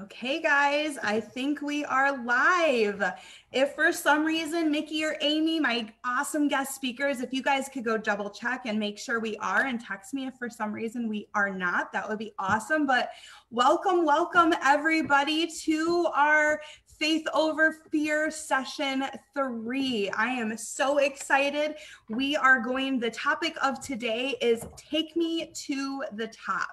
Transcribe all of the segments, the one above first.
Okay, guys, I think we are live. If for some reason, Mikki or Amy, my awesome guest speakers, if you guys could go double check and make sure we are and text me if for some reason we are not, that would be awesome. But welcome everybody to our Faith Over Fear session 3. I am so excited. The topic of today is Take Me to the Top.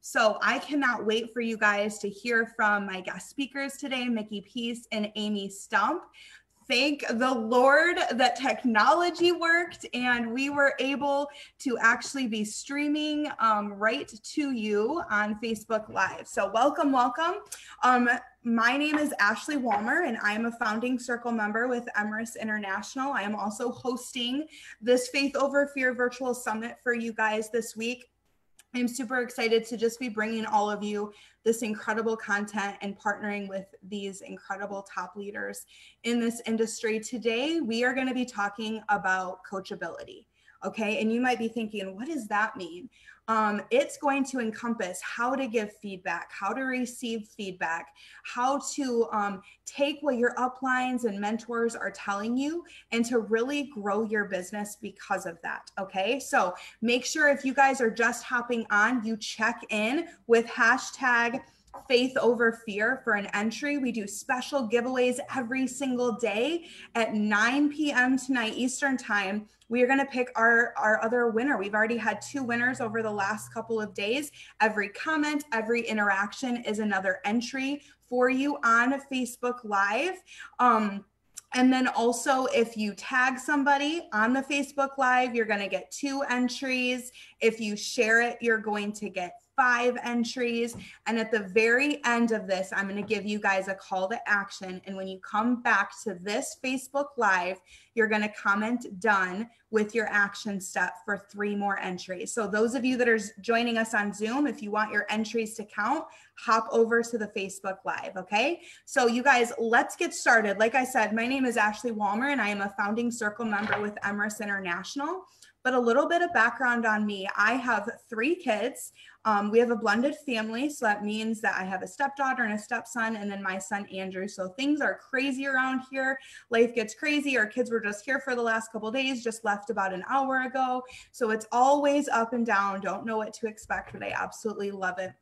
So I cannot wait for you guys to hear from my guest speakers today, Mikki Pease and Amy Stumpf. Thank the Lord that technology worked and we were able to actually be streaming right to you on Facebook Live. So welcome. My name is Ashley Walmer and I am a founding circle member with Emirates International. I am also hosting this Faith Over Fear virtual summit for you guys this week. I'm super excited to just be bringing all of you this incredible content and partnering with these incredible top leaders in this industry. Today, we are going to be talking about coachability. Okay, and you might be thinking, what does that mean? It's going to encompass how to give feedback, how to receive feedback, how to take what your uplines and mentors are telling you and to really grow your business because of that. Okay, so make sure if you guys are just hopping on, you check in with hashtag Faith Over Fear for an entry. We do special giveaways every single day at 9 p.m. tonight Eastern time. We are going to pick our other winner. We've already had 2 winners over the last couple of days. Every comment, every interaction is another entry for you on Facebook Live. And then also if you tag somebody on the Facebook Live, you're going to get 2 entries. If you share it, you're going to get 5 entries. And at the very end of this, I'm going to give you guys a call to action. And when you come back to this Facebook Live, you're going to comment done with your action step for 3 more entries. So those of you that are joining us on Zoom, if you want your entries to count, hop over to the Facebook Live. Okay. So you guys, let's get started. Like I said, my name is Ashley Walmer and I am a founding circle member with Emirates International. But a little bit of background on me. I have 3 kids. We have a blended family. So that means that I have a stepdaughter and a stepson and then my son, Andrew. So things are crazy around here. Life gets crazy. Our kids were just here for the last couple of days, just left about an hour ago. So it's always up and down. Don't know what to expect, but I absolutely love it.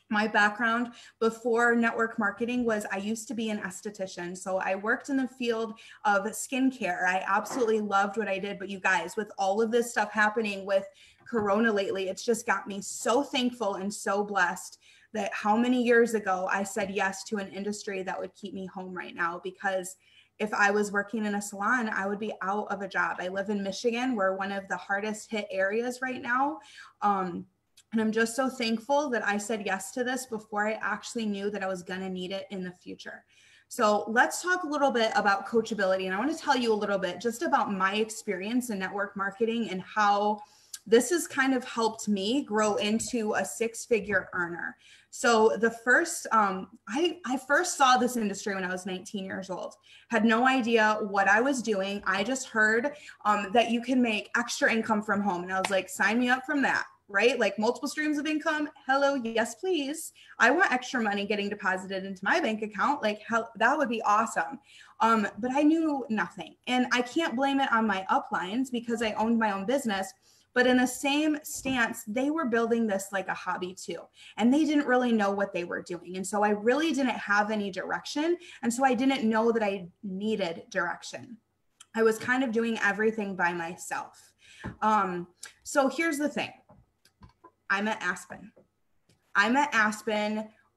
My background before network marketing was I used to be an esthetician. So I worked in the field of skincare. I absolutely loved what I did. But you guys, with all of this stuff happening with Corona lately, it's just got me so thankful and so blessed that how many years ago I said yes to an industry that would keep me home right now, because if I was working in a salon, I would be out of a job. I live in Michigan. We're one of the hardest hit areas right now. And I'm just so thankful that I said yes to this before I actually knew that I was going to need it in the future. So let's talk a little bit about coachability. And I want to tell you a little bit just about my experience in network marketing and how this has kind of helped me grow into a 6-figure earner. So the first, I first saw this industry when I was 19 years old, had no idea what I was doing. I just heard that you can make extra income from home. And I was like, sign me up from that. Right? Like multiple streams of income. Hello. Yes, please. I want extra money getting deposited into my bank account. Like hell, that would be awesome. But I knew nothing and I can't blame it on my uplines because I owned my own business. But in the same stance, they were building this like a hobby too. And they didn't really know what they were doing. And so I really didn't have any direction. And so I didn't know that I needed direction. I was kind of doing everything by myself. So here's the thing. I met Aspen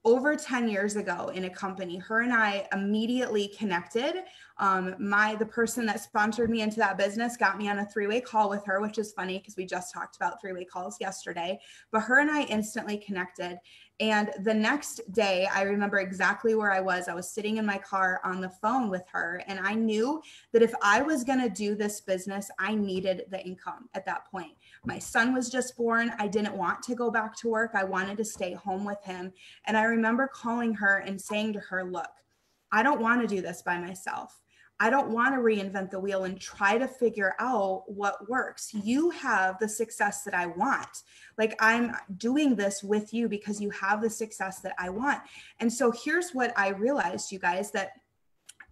over 10 years ago in a company. Her and I immediately connected. The person that sponsored me into that business got me on a 3-way call with her, which is funny because we just talked about 3-way calls yesterday, but her and I instantly connected. And the next day, I remember exactly where I was. I was sitting in my car on the phone with her. And I knew that if I was going to do this business, I needed the income at that point. My son was just born. I didn't want to go back to work. I wanted to stay home with him. And I remember calling her and saying to her, look, I don't want to do this by myself. I don't want to reinvent the wheel and try to figure out what works. You have the success that I want. Like, I'm doing this with you because you have the success that I want. And so here's what I realized, you guys, that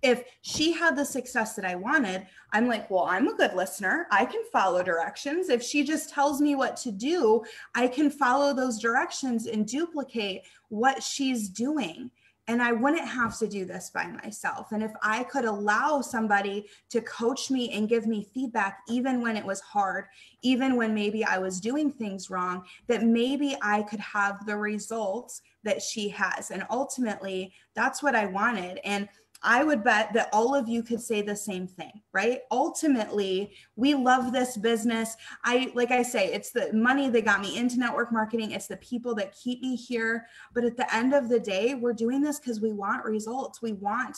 if she had the success that I wanted, I'm like, well, I'm a good listener. I can follow directions. If she just tells me what to do, I can follow those directions and duplicate what she's doing. And I wouldn't have to do this by myself. And if I could allow somebody to coach me and give me feedback, even when it was hard, even when maybe I was doing things wrong, that maybe I could have the results that she has. And ultimately, that's what I wanted. And I would bet that all of you could say the same thing, right? Ultimately, we love this business. Like I say, it's the money that got me into network marketing. It's the people that keep me here. But at the end of the day, we're doing this because we want results. We want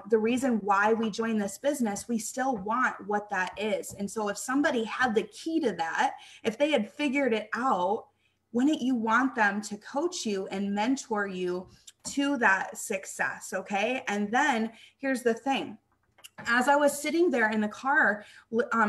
the reason why we join this business. We still want what that is. And so if somebody had the key to that, if they had figured it out, wouldn't you want them to coach you and mentor you to that success? Okay. And then here's the thing. As I was sitting there in the car,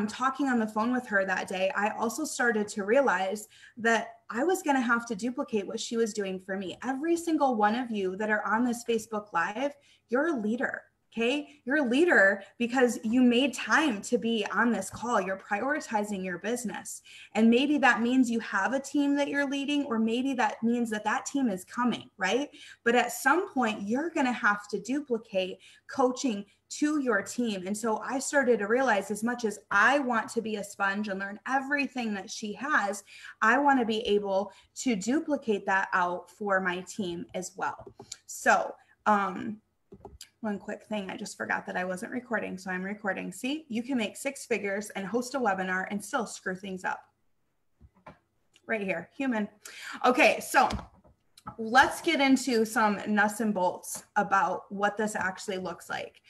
talking on the phone with her that day, I also started to realize that I was going to have to duplicate what she was doing for me. Every single one of you that are on this Facebook Live, you're a leader. Okay. You're a leader because you made time to be on this call. You're prioritizing your business. And maybe that means you have a team that you're leading, or maybe that means that that team is coming, right? But at some point, you're going to have to duplicate coaching to your team. And so I started to realize, as much as I want to be a sponge and learn everything that she has, I want to be able to duplicate that out for my team as well. So, one quick thing, I just forgot that I wasn't recording, so I'm recording. See, you can make 6 figures and host a webinar and still screw things up. Right here, human. Okay, so let's get into some nuts and bolts about what this actually looks like.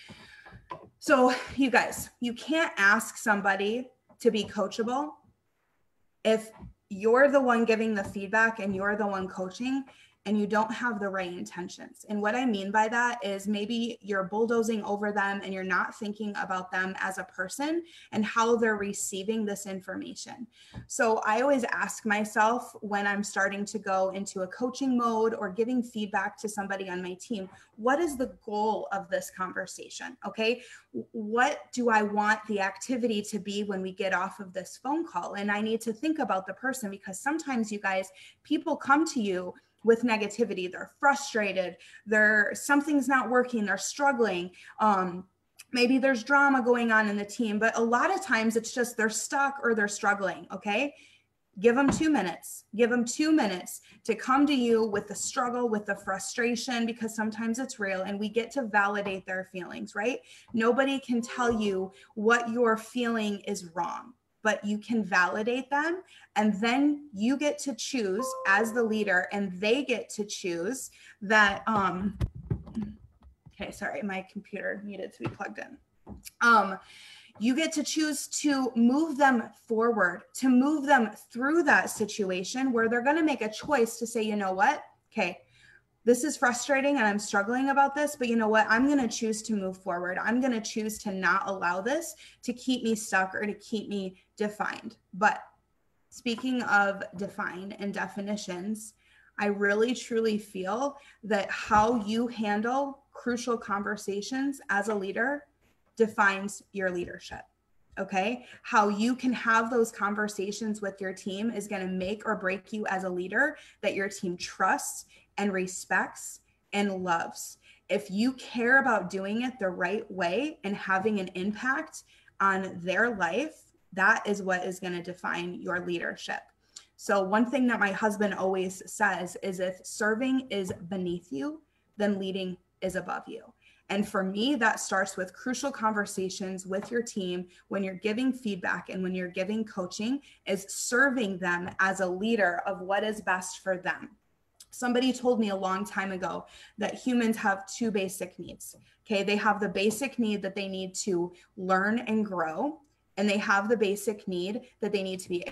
So you guys, you can't ask somebody to be coachable if you're the one giving the feedback and you're the one coaching and you don't have the right intentions. And what I mean by that is maybe you're bulldozing over them and you're not thinking about them as a person and how they're receiving this information. So I always ask myself when I'm starting to go into a coaching mode or giving feedback to somebody on my team, what is the goal of this conversation? Okay. What do I want the activity to be when we get off of this phone call? And I need to think about the person, because sometimes, you guys, people come to you with negativity. They're frustrated. Something's not working. They're struggling. Maybe there's drama going on in the team, but a lot of times it's just they're stuck or they're struggling. Okay. Give them 2 minutes. Give them 2 minutes to come to you with the struggle, with the frustration, because sometimes it's real, and we get to validate their feelings, right? Nobody can tell you what you're feeling is wrong, but you can validate them, and then you get to choose as the leader, and they get to choose that. Okay, sorry, my computer needed to be plugged in. You get to choose to move them forward, to move them through that situation where they're going to make a choice to say, you know what? Okay, this is frustrating and I'm struggling about this, but you know what? I'm going to choose to move forward. I'm going to choose to not allow this to keep me stuck or to keep me defined. But speaking of defined and definitions, I really truly feel that how you handle crucial conversations as a leader defines your leadership. Okay. How you can have those conversations with your team is going to make or break you as a leader that your team trusts and respects and loves. If you care about doing it the right way and having an impact on their life, that is what is going to define your leadership. So one thing that my husband always says is, if serving is beneath you, then leading is above you. And for me, that starts with crucial conversations with your team when you're giving feedback and when you're giving coaching, is serving them as a leader of what is best for them. Somebody told me a long time ago that humans have 2 basic needs. Okay. They have the basic need that they need to learn and grow. And they have the basic need that they need to be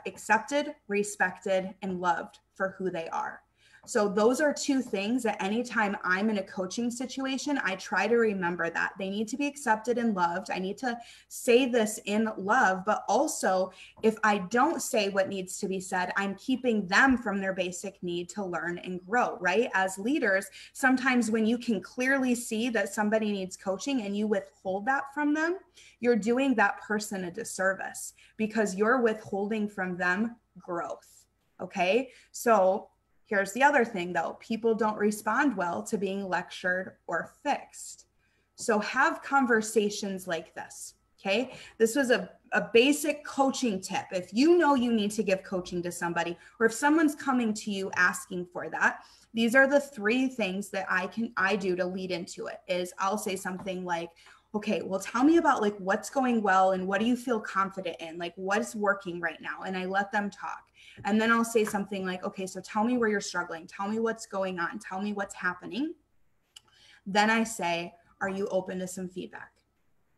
accepted, respected, and loved for who they are. So those are two things that anytime I'm in a coaching situation, I try to remember that they need to be accepted and loved. I need to say this in love, but also if I don't say what needs to be said, I'm keeping them from their basic need to learn and grow, right? As leaders, sometimes when you can clearly see that somebody needs coaching and you withhold that from them, you're doing that person a disservice because you're withholding from them growth. Okay. So here's the other thing though, people don't respond well to being lectured or fixed. So have conversations like this, okay? This was a basic coaching tip. If you know you need to give coaching to somebody, or if someone's coming to you asking for that, these are the three things that I do to lead into it. Is I'll say something like, okay, well, tell me about like what's going well and what do you feel confident in? Like what's working right now? And I let them talk. And then I'll say something like, okay, so tell me where you're struggling. Tell me what's going on. Tell me what's happening. Then I say, are you open to some feedback?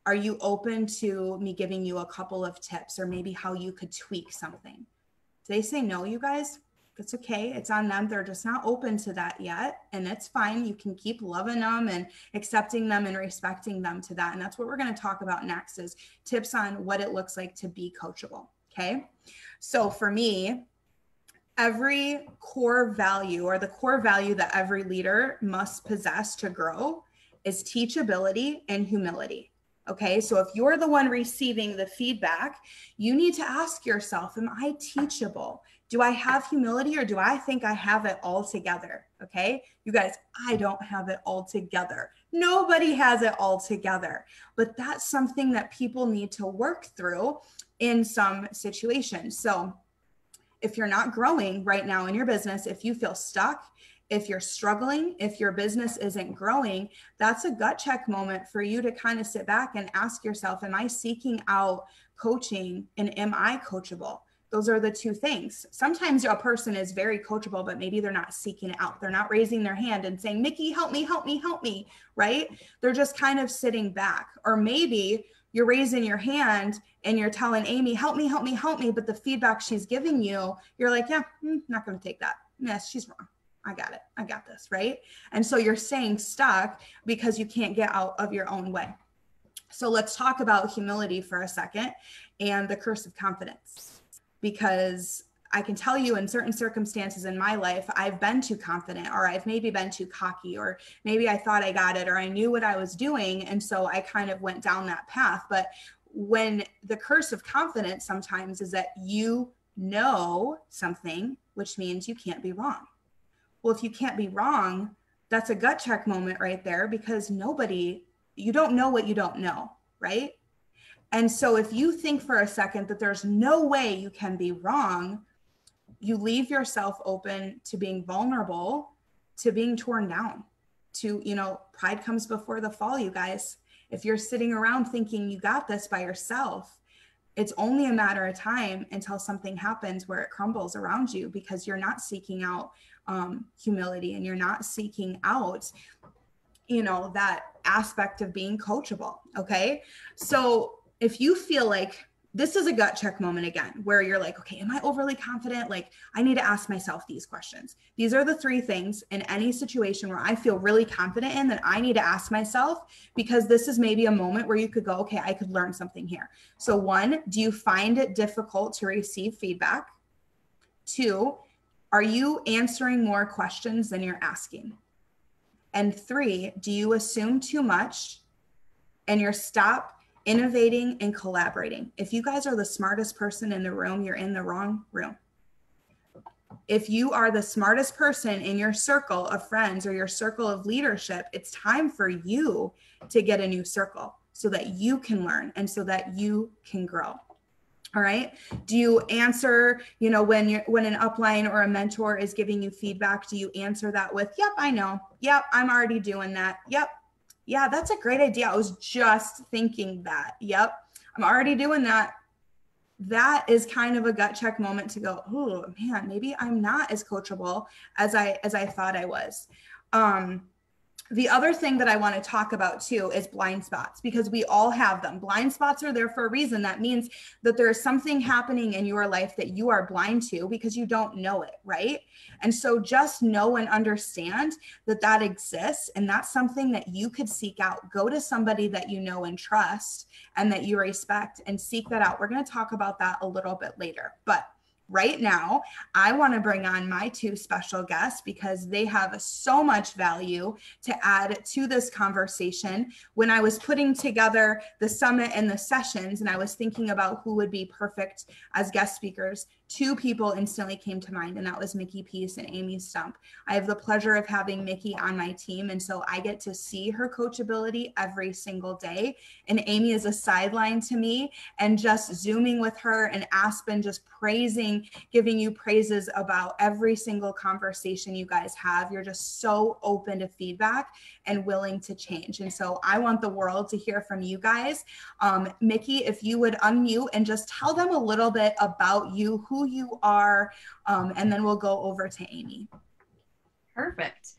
Are you open to me giving you a couple of tips or maybe how you could tweak something? Do they say no, you guys? It's okay. It's on them. They're just not open to that yet. And it's fine. You can keep loving them and accepting them and respecting them to that. And that's what we're going to talk about next is tips on what it looks like to be coachable. Okay. So for me, every core value or the core value that every leader must possess to grow is teachability and humility. Okay, so if you're the one receiving the feedback, you need to ask yourself, am I teachable? Do I have humility or do I think I have it all together? Okay, you guys, I don't have it all together. Nobody has it all together, but that's something that people need to work through in some situations. So if you're not growing right now in your business, if you feel stuck, if you're struggling, if your business isn't growing, that's a gut check moment for you to kind of sit back and ask yourself, am I seeking out coaching and am I coachable? Those are the two things. Sometimes a person is very coachable, but maybe they're not seeking it out. They're not raising their hand and saying, Mikki, help me, help me, help me, right? They're just kind of sitting back. Or maybe you're raising your hand and you're telling Amy, help me, help me, help me. But the feedback she's giving you, you're like, yeah, not going to take that. Yes, she's wrong. I got it. I got this, right? And so you're staying stuck because you can't get out of your own way. So let's talk about humility for a second and the curse of confidence, because I can tell you in certain circumstances in my life, I've been too confident, or I've maybe been too cocky, or maybe I thought I got it, or I knew what I was doing. And so I kind of went down that path. But when the curse of confidence sometimes is that you know something, which means you can't be wrong. Well, if you can't be wrong, that's a gut check moment right there, because you don't know what you don't know, right? And so if you think for a second that there's no way you can be wrong, you leave yourself open to being vulnerable, to being torn down, to, pride comes before the fall, you guys. If you're sitting around thinking you got this by yourself, it's only a matter of time until something happens where it crumbles around you, because you're not seeking out humility and you're not seeking out, that aspect of being coachable. Okay. So if you feel like this is a gut check moment again, where you're like, okay, am I overly confident? Like, I need to ask myself these questions. These are the three things in any situation where I feel really confident in that I need to ask myself, because this is maybe a moment where you could go, okay, I could learn something here. So 1, do you find it difficult to receive feedback? 2, are you answering more questions than you're asking? And 3, do you assume too much and you're stop innovating and collaborating? If you guys are the smartest person in the room, you're in the wrong room. If you are the smartest person in your circle of friends or your circle of leadership, it's time for you to get a new circle so that you can learn and so that you can grow. All right. Do you answer, when an upline or a mentor is giving you feedback, do you answer that with, yep, I know. Yep, I'm already doing that. Yep. Yeah, that's a great idea. I was just thinking that. Yep, I'm already doing that. That is kind of a gut check moment to go, oh man, maybe I'm not as coachable as I thought I was. The other thing that I want to talk about too is blind spots, because we all have them. Blind spots are there for a reason. That means that there is something happening in your life that you are blind to because you don't know it, right? And so just know and understand that that exists, and that's something that you could seek out. Go to somebody that you know and trust and that you respect and seek that out. We're going to talk about that a little bit later, but right now, I want to bring on my two special guests because they have so much value to add to this conversation. When I was putting together the summit and the sessions, and I was thinking about who would be perfect as guest speakers, two people instantly came to mind, and that was Mikki Pease and Amy Stumpf. I have the pleasure of having Mikki on my team, and so I get to see her coachability every single day. And Amy is a sideline to me, and just zooming with her and Aspen just giving you praises about every single conversation you guys have. You're just so open to feedback and willing to change. And so I want the world to hear from you guys. Mikki, if you would unmute and just tell them a little bit about you, who you are, and then we'll go over to Amy. Perfect.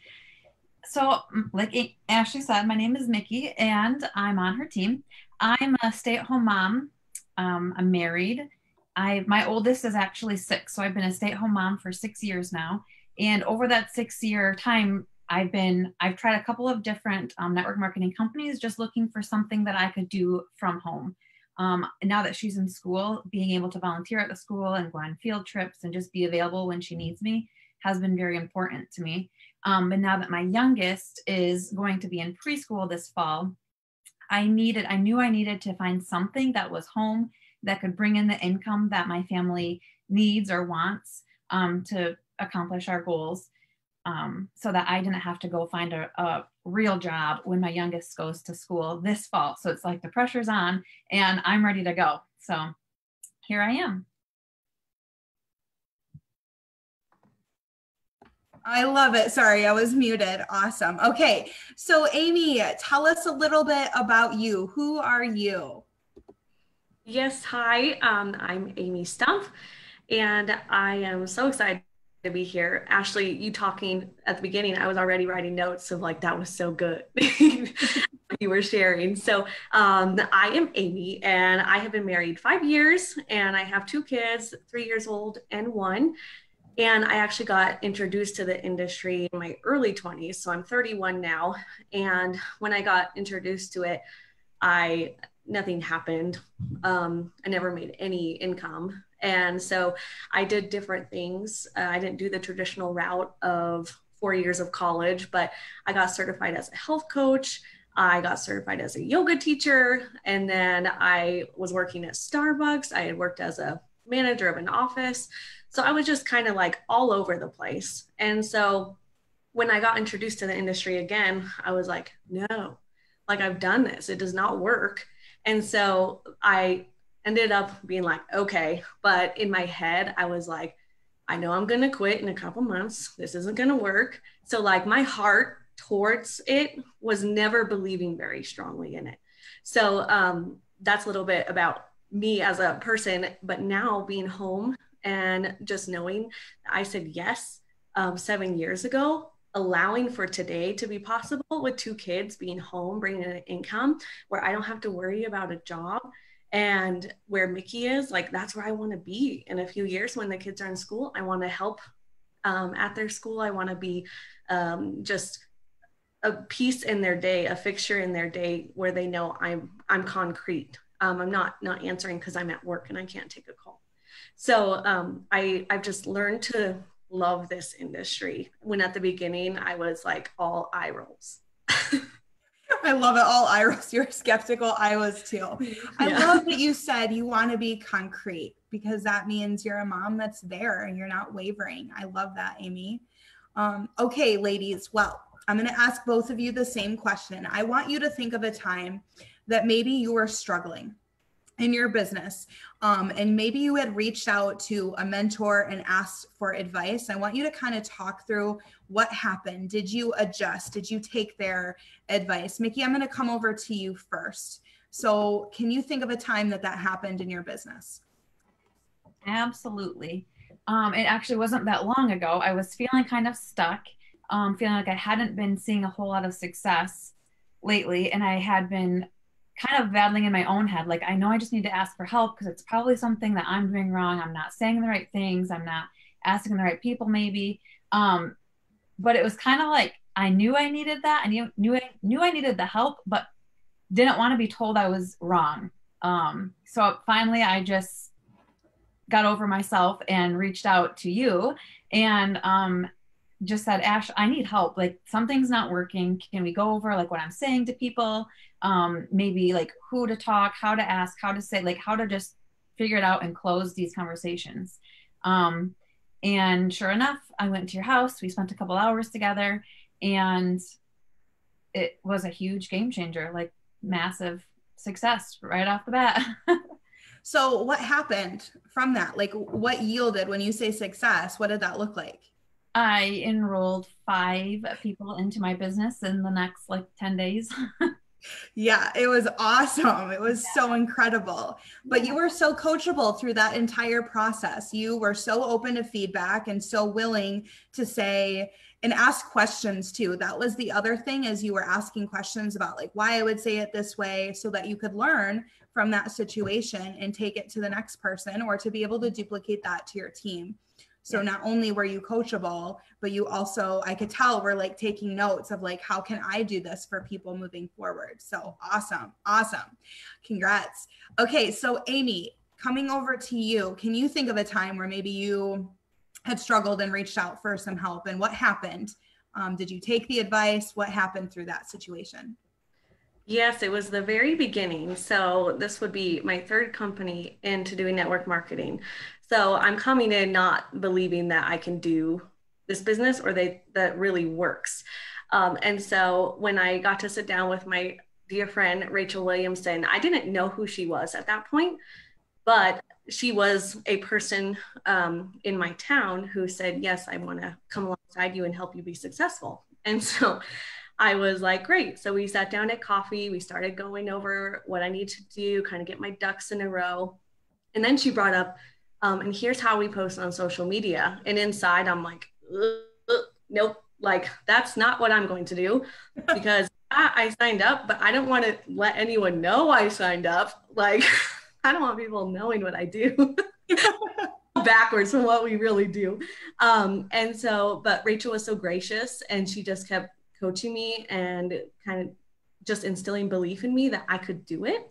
So like Ashley said, my name is Mikki and I'm on her team. I'm a stay-at-home mom. I'm married. My oldest is actually 6, so I've been a stay-at-home mom for 6 years now. And over that 6-year time, I've tried a couple of different network marketing companies, just looking for something that I could do from home. Now that she's in school, being able to volunteer at the school and go on field trips and just be available when she needs me has been very important to me. But now that my youngest is going to be in preschool this fall, I knew I needed to find something that was home that could bring in the income that my family needs or wants to accomplish our goals, so that I didn't have to go find a real job when my youngest goes to school this fall. So it's like the pressure's on and I'm ready to go. So here I am. I love it. Sorry, I was muted. Awesome. Okay. So Amy, tell us a little bit about you. Who are you? Yes, hi, I'm Amy Stumpf, and I am so excited to be here. Ashley, you talking at the beginning, I was already writing notes of like, that was so good. You were sharing. So I am Amy, and I have been married 5 years, and I have 2 kids, 3 years old and 1. And I actually got introduced to the industry in my early 20s. So I'm 31 now. And when I got introduced to it, nothing happened. I never made any income. And so I did different things. I didn't do the traditional route of 4 years of college, but I got certified as a health coach. I got certified as a yoga teacher. And then I was working at Starbucks. I had worked as a manager of an office. So I was just kind of like all over the place. And so when I got introduced to the industry again, I was like, no, like I've done this. It does not work. And so I ended up being like, okay, but in my head, I was like, I know I'm going to quit in a couple months. This isn't going to work. So like my heart towards it was never believing very strongly in it. So that's a little bit about me as a person, but now being home and just knowing I said yes 7 years ago, allowing for today to be possible with 2 kids being home, bringing in an income where I don't have to worry about a job, and where Mikki is, like, that's where I want to be in a few years when the kids are in school. I want to help at their school. I want to be just a piece in their day, a fixture in their day where they know I'm concrete. I'm not answering because I'm at work and I can't take a call. So I've just learned to love this industry, when at the beginning I was like all eye rolls. I love it. All eye rolls. You're skeptical. I was too. I love that you said you want to be concrete, because that means you're a mom that's there and you're not wavering. I love that, Amy. Okay, ladies. Well, I'm going to ask both of you the same question. I want you to think of a time that maybe you were struggling in your business, and maybe you had reached out to a mentor and asked for advice. I want you to kind of talk through what happened. Did you adjust? Did you take their advice? Mikki, I'm going to come over to you first. So can you think of a time that happened in your business? Absolutely. It actually wasn't that long ago. I was feeling kind of stuck. feeling like I hadn't been seeing a whole lot of success lately. And I had been kind of battling in my own head. Like, I know I just need to ask for help because it's probably something that I'm doing wrong. I'm not saying the right things. I'm not asking the right people, maybe. But it was kind of like I knew I needed that. I knew I needed the help, but didn't want to be told I was wrong. So finally, I just got over myself and reached out to you and just said, Ash, I need help. Like, something's not working. Can we go over like what I'm saying to people? Maybe like who to talk, how to ask, how to say, like how to just figure it out and close these conversations. And sure enough, I went to your house. We spent a couple hours together, and it was a huge game changer, like massive success right off the bat. So what happened from that? Like, what yielded when you say success? What did that look like? I enrolled 5 people into my business in the next like 10 days. Yeah, it was awesome. It was so incredible. But you were so coachable through that entire process. You were so open to feedback and so willing to say and ask questions too. That was the other thing, is you were asking questions about like why I would say it this way, so that you could learn from that situation and take it to the next person, or to be able to duplicate that to your team. So not only were you coachable, but you also, I could tell, were like taking notes of like, how can I do this for people moving forward? So awesome. Awesome. Congrats. Okay. So Amy, coming over to you, can you think of a time where maybe you had struggled and reached out for some help, and what happened? Did you take the advice? What happened through that situation? Yes, it was the very beginning. So this would be my third company into doing network marketing. So I'm coming in not believing that I can do this business, or that really works. And so when I got to sit down with my dear friend, Rachel Williamson, I didn't know who she was at that point, but she was a person in my town who said, yes, I want to come alongside you and help you be successful. And so I was like, great. So we sat down at coffee. We started going over what I need to do, kind of get my ducks in a row. And then she brought up, and here's how we post on social media. And inside, I'm like, nope, like that's not what I'm going to do, because I signed up, but I don't want to let anyone know I signed up. Like, I don't want people knowing what I do. Backwards from what we really do. And so, but Rachel was so gracious, and she just kept coaching me and kind of just instilling belief in me that I could do it.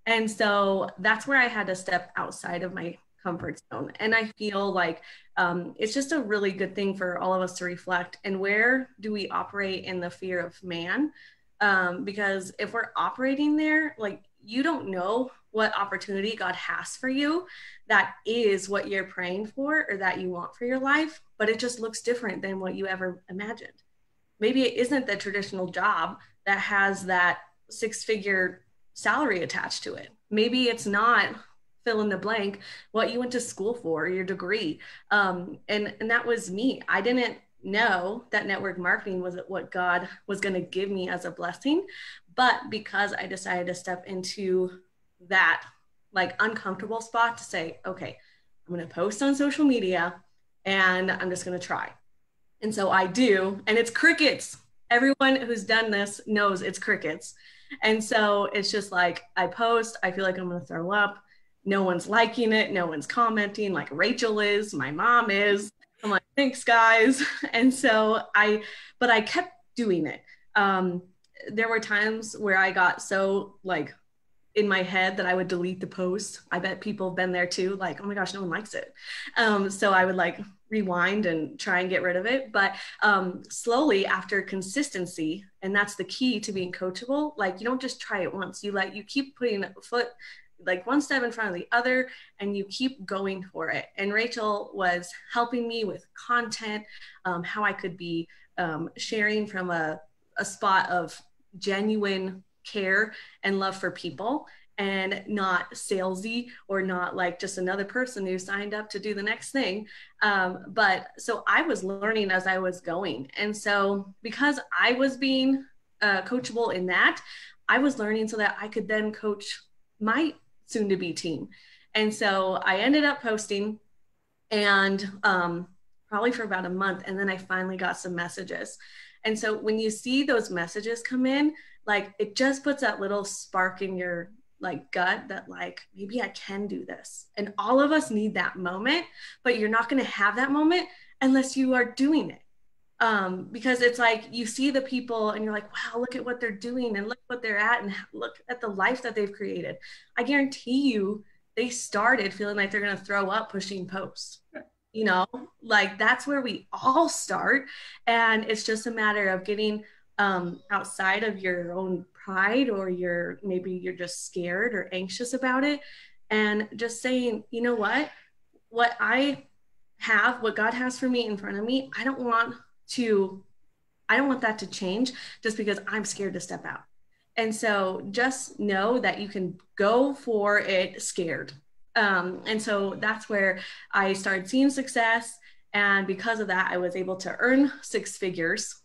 And so that's where I had to step outside of my comfort zone. And I feel like it's just a really good thing for all of us to reflect. And where do we operate in the fear of man? Because if we're operating there, like, you don't know what opportunity God has for you that is what you're praying for or that you want for your life, but it just looks different than what you ever imagined. Maybe it isn't the traditional job that has that 6-figure salary attached to it. Maybe it's not, fill in the blank, what you went to school for, your degree. And that was me. I didn't know that network marketing was what God was going to give me as a blessing. But because I decided to step into that like uncomfortable spot to say, okay, I'm going to post on social media and I'm just going to try. And so I do, and it's crickets. Everyone who's done this knows it's crickets. And so it's just like, I post, I feel like I'm going to throw up. No one's liking it. No one's commenting like Rachel is, my mom is. I'm like, thanks guys. And so but I kept doing it. There were times where I got so like in my head that I would delete the post. I bet people have been there too. Like, oh my gosh, no one likes it. So I would like rewind and try and get rid of it. But slowly, after consistency, and that's the key to being coachable, like you don't just try it once. You keep putting a foot like one step in front of the other, and you keep going for it. And Rachel was helping me with content, how I could be sharing from a spot of genuine care and love for people, and not salesy or not like just another person who signed up to do the next thing. But so I was learning as I was going. And so because I was being coachable in that, I was learning so that I could then coach my soon-to-be team. And so I ended up posting, and probably for about a month. And then I finally got some messages. And so when you see those messages come in, like it just puts that little spark in your like gut that like, maybe I can do this. And all of us need that moment, but you're not going to have that moment unless you are doing it. Because it's like you see the people and you're like, wow, look at what they're doing and look what they're at and look at the life that they've created. I guarantee you they started feeling like they're going to throw up pushing posts. You know, like that's where we all start. And it's just a matter of getting outside of your own pride, or maybe you're just scared or anxious about it, and just saying, you know what I have, what God has for me in front of me, I don't want that to change just because I'm scared to step out. And so just know that you can go for it scared. And so that's where I started seeing success. And because of that, I was able to earn 6 figures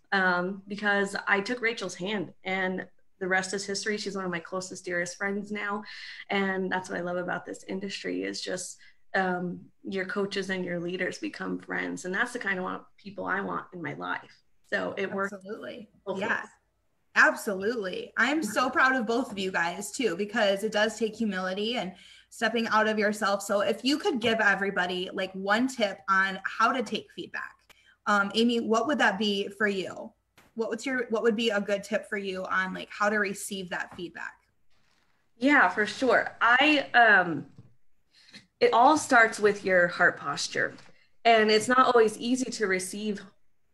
because I took Rachel's hand, and the rest is history. She's one of my closest, dearest friends now. And that's what I love about this industry is just your coaches and your leaders become friends. And that's the kind of people I want in my life. So it works. Absolutely. Yeah, absolutely. I'm so proud of both of you guys too, because it does take humility and stepping out of yourself. So if you could give everybody like one tip on how to take feedback, Amy, what would that be for you? What would be a good tip for you on like how to receive that feedback? Yeah, for sure. It all starts with your heart posture, and it's not always easy to receive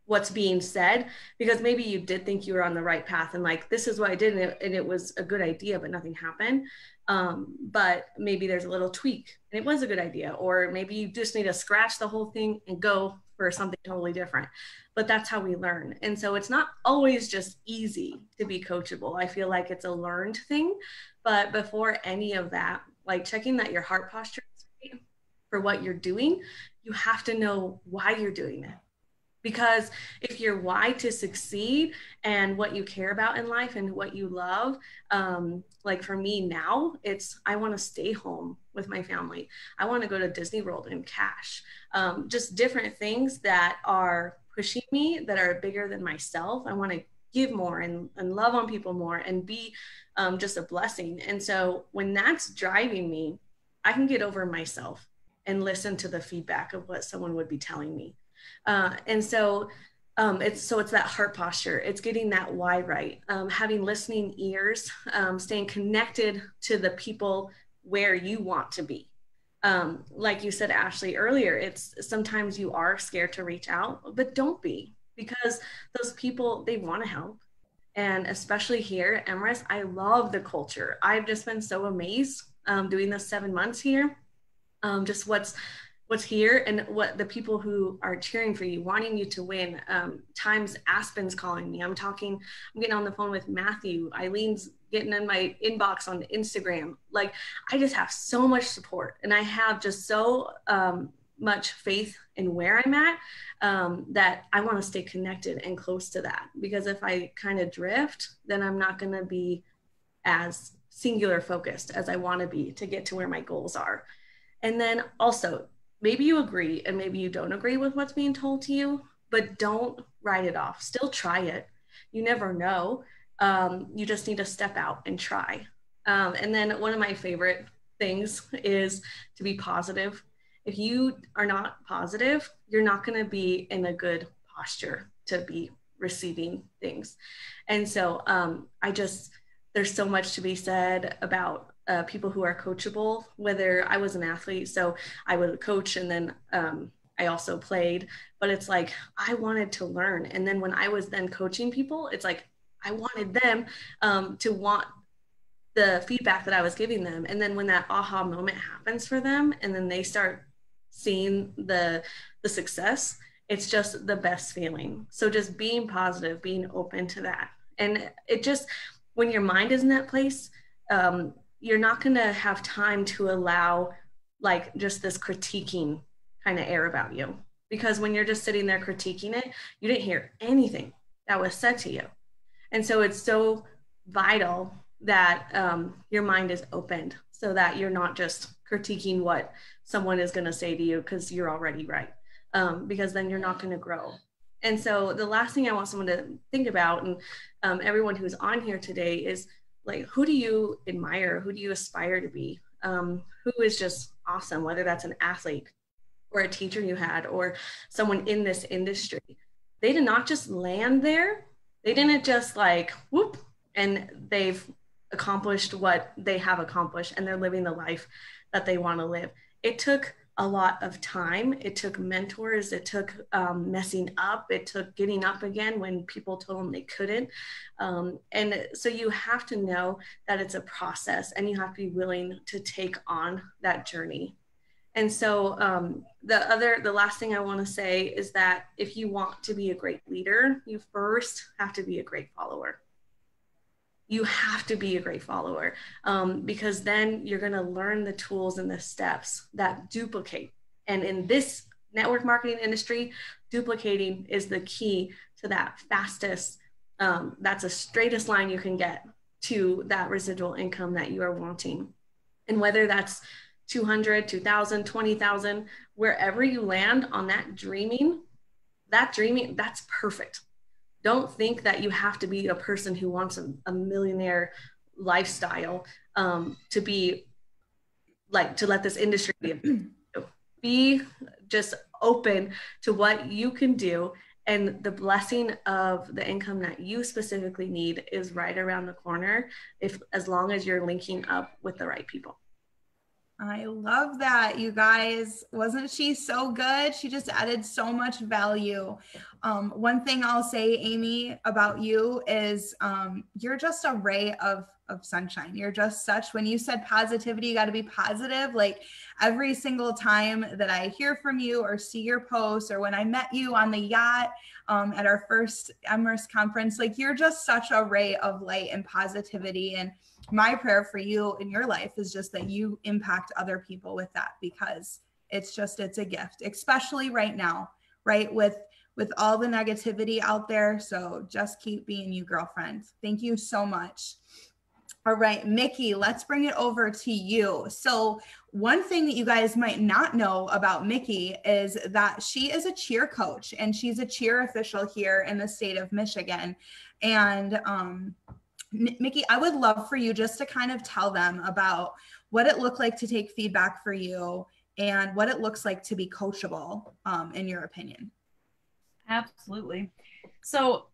what's being said, because maybe you did think you were on the right path and like, this is what I did. And it was a good idea, but nothing happened. But maybe there's a little tweak and it was a good idea, or maybe you just need to scratch the whole thing and go for something totally different. But that's how we learn. And so it's not always just easy to be coachable. I feel like it's a learned thing, but before any of that, like checking that your heart posture is right for what you're doing, you have to know why you're doing it. Because if your why to succeed and what you care about in life and what you love, like for me now, it's I want to stay home with my family. I want to go to Disney World in cash. Just different things that are pushing me, that are bigger than myself. I want to give more and love on people more and be just a blessing. And so when that's driving me, I can get over myself and listen to the feedback of what someone would be telling me. And so it's that heart posture. It's getting that why right, having listening ears, staying connected to the people where you want to be. Like you said, Ashley, earlier, it's sometimes you are scared to reach out, but don't be, because those people, they want to help. And especially here at Emirates, I love the culture. I've just been so amazed doing this 7 months here. Just what's here and what the people who are cheering for you, wanting you to win. Times Aspen's calling me. I'm getting on the phone with Matthew. Eileen's getting in my inbox on Instagram. Like, I just have so much support, and I have just so much faith in where I'm at, that I want to stay connected and close to that. Because if I kind of drift, then I'm not going to be as singular focused as I want to be to get to where my goals are. And then also, maybe you agree and maybe you don't agree with what's being told to you, but don't write it off. Still try it. You never know. You just need to step out and try. And then one of my favorite things is to be positive. If you are not positive, you're not going to be in a good posture to be receiving things. And so there's so much to be said about people who are coachable, whether I was an athlete, so I was a coach, and then I also played, but it's like, I wanted to learn. And then when I was then coaching people, it's like, I wanted them to want the feedback that I was giving them. And then when that aha moment happens for them, and then they start seeing the success, it's just the best feeling. So just being positive, being open to that. And it just, when your mind is in that place, you're not going to have time to allow like just this critiquing kind of air about you. Because when you're just sitting there critiquing it, you didn't hear anything that was said to you. And so it's so vital that your mind is opened, so that you're not just critiquing what someone is going to say to you because you're already right. because then you're not going to grow. And so the last thing I want someone to think about, and everyone who's on here today, is like, who do you admire? Who do you aspire to be? Who is just awesome, whether that's an athlete or a teacher you had or someone in this industry. They did not just land there. They didn't just like whoop and they've accomplished what they have accomplished and they're living the life that they want to live. It took a lot of time. It took mentors. It took messing up. It took getting up again when people told them they couldn't. And so you have to know that it's a process and you have to be willing to take on that journey. And so the last thing I want to say is that if you want to be a great leader, you first have to be a great follower. You have to be a great follower because then you're going to learn the tools and the steps that duplicate. And in this network marketing industry, duplicating is the key to that fastest, that's the straightest line you can get to that residual income that you are wanting. And whether that's 200, 2,000, 20,000, wherever you land on that dreaming, that's perfect. Don't think that you have to be a person who wants a millionaire lifestyle to be like, to let this industry be just open to what you can do. And the blessing of the income that you specifically need is right around the corner, as long as you're linking up with the right people. I love that, you guys. Wasn't she so good? She just added so much value. One thing I'll say, Amy, about you is you're just a ray of sunshine. You're just such, when you said positivity, you got to be positive. Like every single time that I hear from you or see your posts, or when I met you on the yacht at our first Emirates conference, like you're just such a ray of light and positivity. And my prayer for you in your life is just that you impact other people with that, because it's a gift, especially right now, right? With all the negativity out there. So just keep being you, girlfriend. Thank you so much. All right, Mikki, let's bring it over to you. So one thing that you guys might not know about Mikki is that she is a cheer coach and she's a cheer official here in the state of Michigan. And Mikki, I would love for you just to kind of tell them about what it looked like to take feedback for you and what it looks like to be coachable, in your opinion. Absolutely. So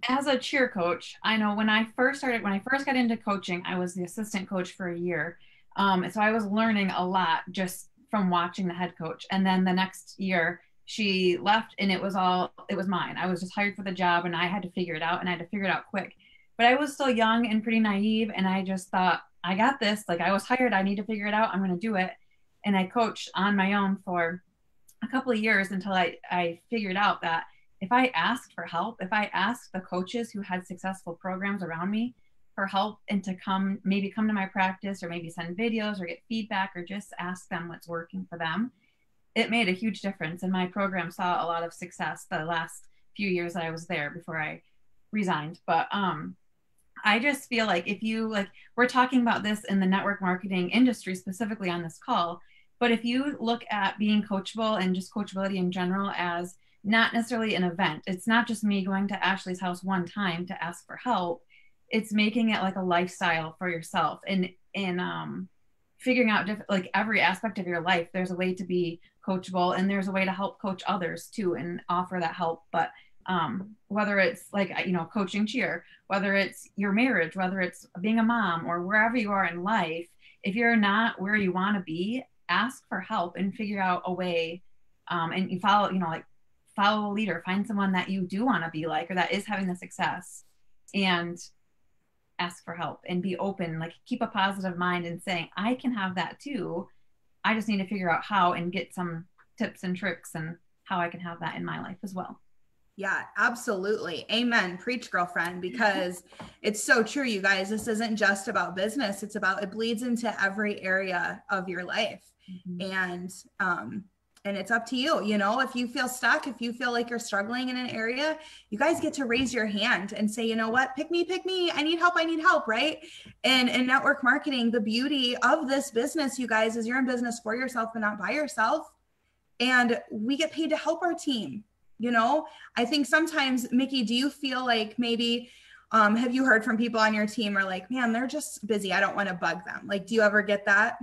as a cheer coach, I know when I first got into coaching, I was the assistant coach for a year. So I was learning a lot just from watching the head coach. And then the next year she left and it was mine. I was just hired for the job and I had to figure it out, and I had to figure it out quick. But I was still young and pretty naive, and I just thought, I got this. Like, I was hired, I need to figure it out. I'm going to do it. And I coached on my own for a couple of years until I figured out that if I asked for help, if I asked the coaches who had successful programs around me for help and to come to my practice, or maybe send videos or get feedback or just ask them what's working for them, it made a huge difference. And my program saw a lot of success the last few years that I was there before I resigned. But I just feel like we're talking about this in the network marketing industry specifically on this call, but if you look at being coachable and just coachability in general as not necessarily an event, it's not just me going to Ashley's house one time to ask for help. It's making it like a lifestyle for yourself, and figuring out like every aspect of your life. There's a way to be coachable, and there's a way to help coach others too and offer that help. But whether it's like, coaching cheer, whether it's your marriage, whether it's being a mom, or wherever you are in life, if you're not where you want to be, ask for help and figure out a way, and you follow a leader, find someone that you do want to be like, or that is having the success, and ask for help and be open, like keep a positive mind and saying, I can have that too. I just need to figure out how and get some tips and tricks and how I can have that in my life as well. Yeah, absolutely. Amen. Preach, girlfriend, because it's so true, you guys. This isn't just about business. It bleeds into every area of your life. Mm-hmm. And it's up to you. If you feel stuck, if you feel like you're struggling in an area, you guys get to raise your hand and say, you know what, pick me. I need help. Right. And in network marketing, the beauty of this business, you guys, is you're in business for yourself, but not by yourself. and we get paid to help our team. You know, I think sometimes, Mikki, do you feel like maybe, have you heard from people on your team are like, man, they're just busy, I don't want to bug them? Like, do you ever get that?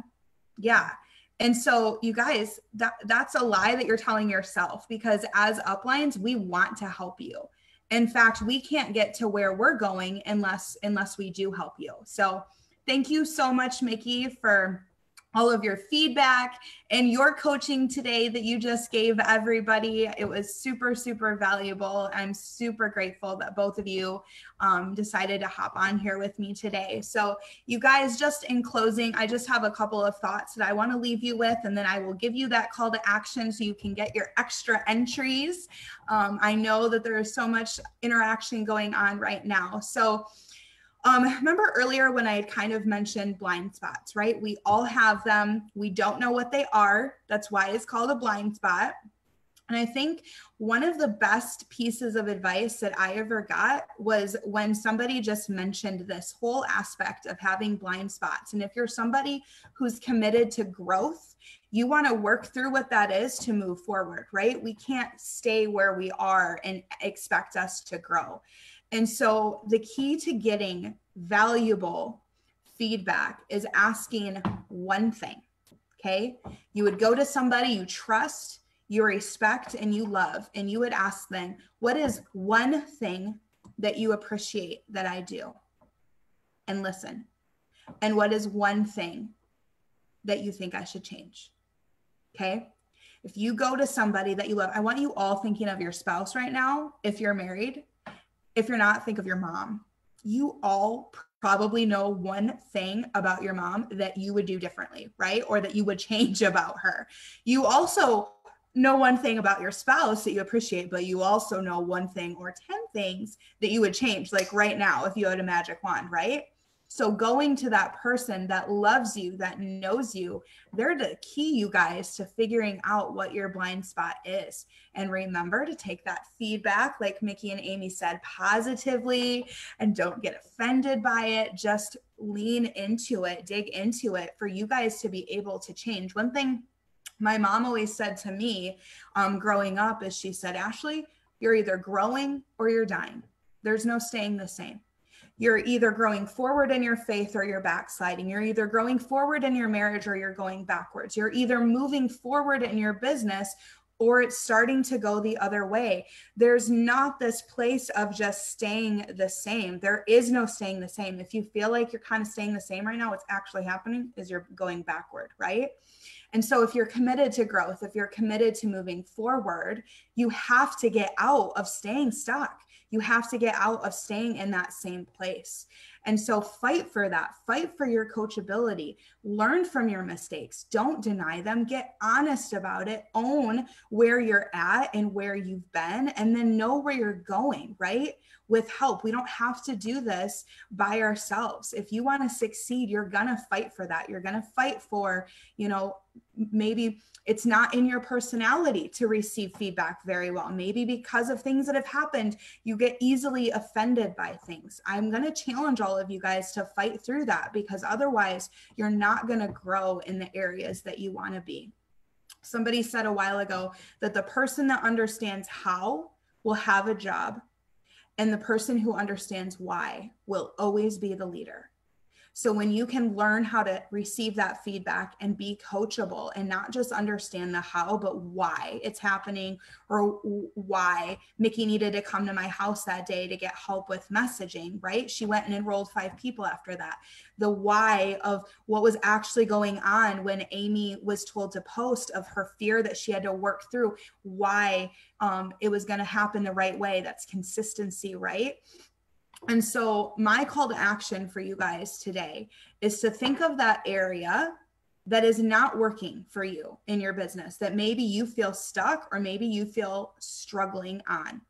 Yeah. And so you guys, that's a lie that you're telling yourself, because as uplines, we want to help you. In fact, we can't get to where we're going unless we do help you. So thank you so much, Mikki, for all of your feedback and your coaching today that you just gave everybody. It was super, super valuable. I'm super grateful that both of you decided to hop on here with me today. So you guys, just in closing, I just have a couple of thoughts that I want to leave you with, and then I will give you that call to action so you can get your extra entries. I know that there is so much interaction going on right now. So remember earlier when I had kind of mentioned blind spots, right? We all have them. We don't know what they are. That's why it's called a blind spot. And I think one of the best pieces of advice that I ever got was when somebody just mentioned this whole aspect of having blind spots. And if you're somebody who's committed to growth, you want to work through what that is to move forward, right? We can't stay where we are and expect us to grow. And so the key to getting valuable feedback is asking one thing, okay? You would go to somebody you trust, you respect, and you love, and you would ask them, what is one thing that you appreciate that I do? And listen. And what is one thing that you think I should change? Okay? If you go to somebody that you love, I want you all thinking of your spouse right now, if you're married. If you're not, think of your mom. You all probably know one thing about your mom that you would do differently, right? Or that you would change about her. You also know one thing about your spouse that you appreciate, but you also know one thing or 10 things that you would change, like right now, if you had a magic wand, right? So going to that person that loves you, that knows you, they're the key, you guys, to figuring out what your blind spot is. And remember to take that feedback, like Mikki and Amy said, positively, and don't get offended by it. Just lean into it, dig into it for you guys to be able to change. One thing my mom always said to me growing up is she said, Ashley, you're either growing or you're dying. There's no staying the same. You're either growing forward in your faith or you're backsliding. You're either growing forward in your marriage or you're going backwards. You're either moving forward in your business or it's starting to go the other way. There's not this place of just staying the same. There is no staying the same. If you feel like you're kind of staying the same right now, what's actually happening is you're going backward, right? And so if you're committed to growth, if you're committed to moving forward, you have to get out of staying stuck. You have to get out of staying in that same place. And so fight for that. Fight for your coachability. Learn from your mistakes. Don't deny them. Get honest about it. Own where you're at and where you've been, and then know where you're going, right? With help. We don't have to do this by ourselves. If you want to succeed, you're going to fight for that. You're going to fight for, maybe it's not in your personality to receive feedback very well. Maybe because of things that have happened, you get easily offended by things. I'm going to challenge all of you guys to fight through that, because otherwise you're not going to grow in the areas that you want to be. Somebody said a while ago that the person that understands how will have a job, and the person who understands why will always be the leader. So when you can learn how to receive that feedback and be coachable and not just understand the how, but why it's happening, or why Mikki needed to come to my house that day to get help with messaging, right? She went and enrolled 5 people after that. The why of what was actually going on when Amy was told to post, of her fear that she had to work through, why it was going to happen the right way. That's consistency, right? And so my call to action for you guys today is to think of that area that is not working for you in your business, that maybe you feel stuck or maybe you feel struggling on.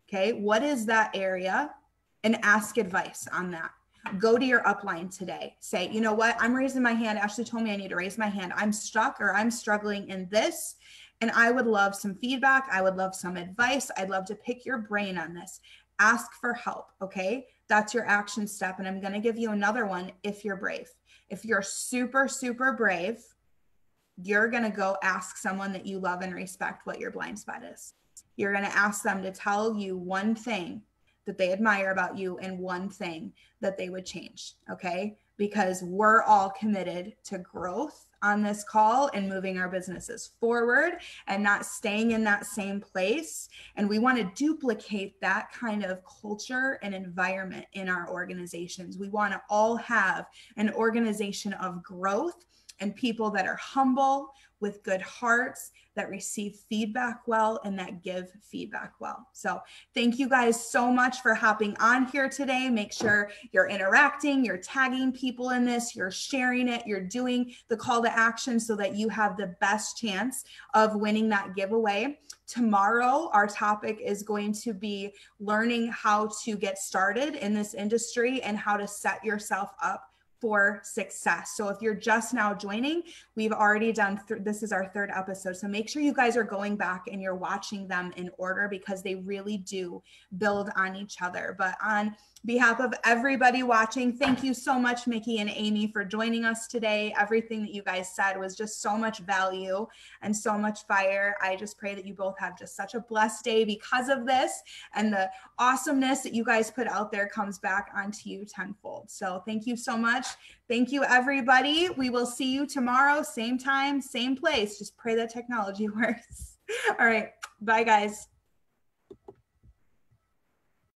Okay. What is that area? And ask advice on that. Go to your upline today. Say, you know what? I'm raising my hand. Ashley told me I need to raise my hand. I'm stuck or I'm struggling in this, and I would love some feedback. I would love some advice. I'd love to pick your brain on this. Ask for help, okay? That's your action step. And I'm going to give you another one if you're brave. If you're super, super brave, you're going to go ask someone that you love and respect what your blind spot is. You're going to ask them to tell you one thing that they admire about you and one thing that they would change. Okay. Because we're all committed to growth on this call and moving our businesses forward and not staying in that same place. And we want to duplicate that kind of culture and environment in our organizations. We want to all have an organization of growth and people that are humble, with good hearts, that receive feedback well, and that give feedback well. So thank you guys so much for hopping on here today. Make sure you're interacting, you're tagging people in this, you're sharing it, you're doing the call to action so that you have the best chance of winning that giveaway. Tomorrow, our topic is going to be learning how to get started in this industry and how to set yourself up for success. So if you're just now joining, we've already done, this is our third episode. So make sure you guys are going back and you're watching them in order because they really do build on each other. But on behalf of everybody watching, thank you so much, Mikki and Amy, for joining us today. Everything that you guys said was just so much value and so much fire. I just pray that you both have just such a blessed day because of this, and the awesomeness that you guys put out there comes back onto you tenfold. So thank you so much. Thank you, everybody. We will see you tomorrow, same time, same place. Just pray that technology works. All right. Bye, guys.